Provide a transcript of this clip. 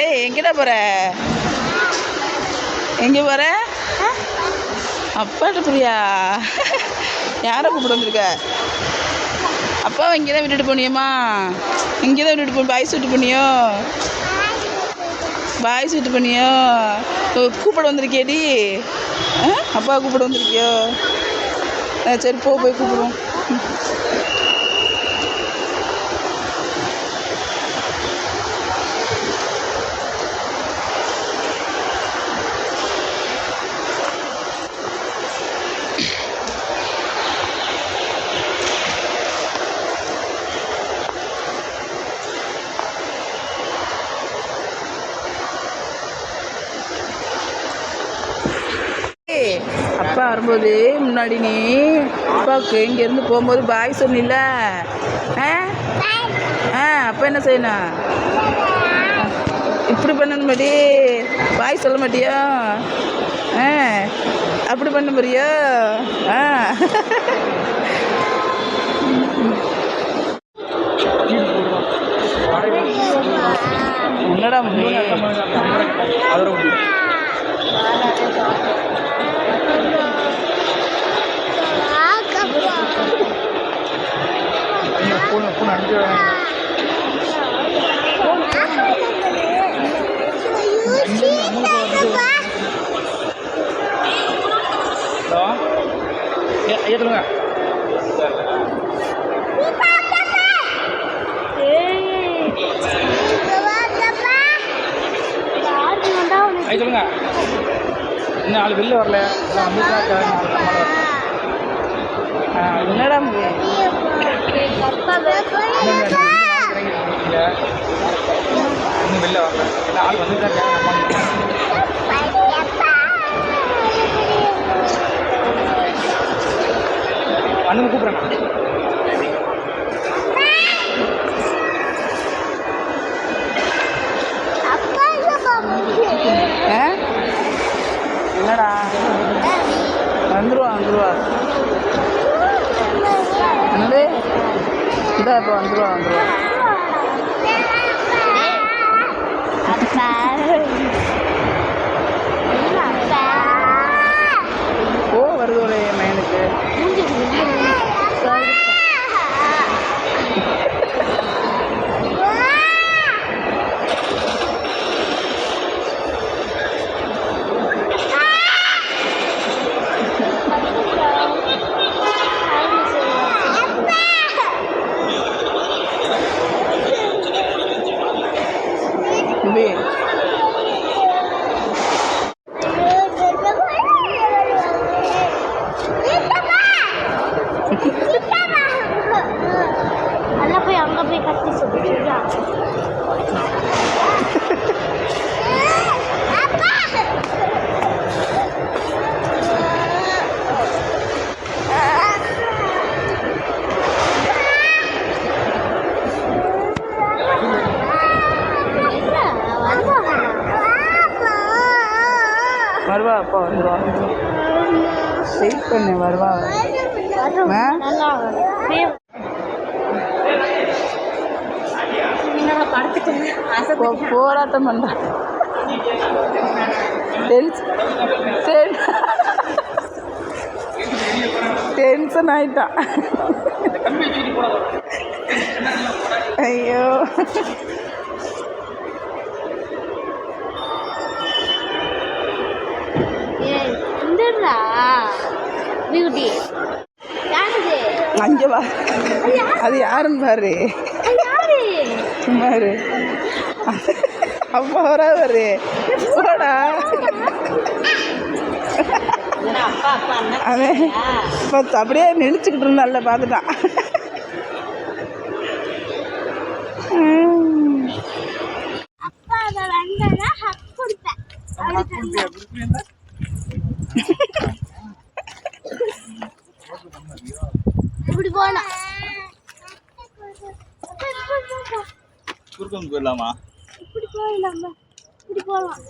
ஏய் எங்கடா போற? எங்கே போற? அப்பாட்ட போறியா? யாரை கூப்பிட்டு வந்திருக்க? அப்பாவை இங்கே தான் விட்டுட்டு போனியம்மா? இங்கே தான் விட்டுட்டு போ. பாய்ஸ் விட்டு போனியோ? பாய்ஸ் விட்டு போனியோ? கூப்பிட வந்திருக்கியடி? அப்பா கூப்பிட வந்திருக்கியோ? சரி போய் கூப்பிடுவோம். அப்பா வரும்போது முன்னாடி நீ அப்பாவுக்கு இங்கேருந்து போகும்போது பாய் சொன்னில்ல? அப்போ என்ன செய்யணும்? இப்படி பண்ணணுமாடி? பாய் சொல்ல மாட்டியோ? அப்படி பண்ண போறியோ? என்னடா சொல்லுங்க. இன்னும் ஆள் வெளில வரல. என்னடா இன்னும் வெளில வரல. ஆள் வந்துட்டாங்க. அண்ணன் கூப்பிட்றேன். என்னடா வந்துருவா என்னது இதா இப்போ வந்துருவா வருது ஒரு மைனுக்கு. வருவா அப்பா வந்துடுவா. வெயிட் பண்ணு வருவா. போராட்டம் பண்றான். டென்ஷன் ஆயிட்டான். ஐயோ அங்கே வா. அது யாருன்னு பாரு. பாரு அப்பா வராது. போடா அவன் அப்படியே நினைச்சுக்கிட்டு இருந்தால பார்த்துட்டான். இப்படி போலாம். குறுக்கம் போயிடலாமா? இப்படி போயிடலாமா? இப்படி போகலாம்.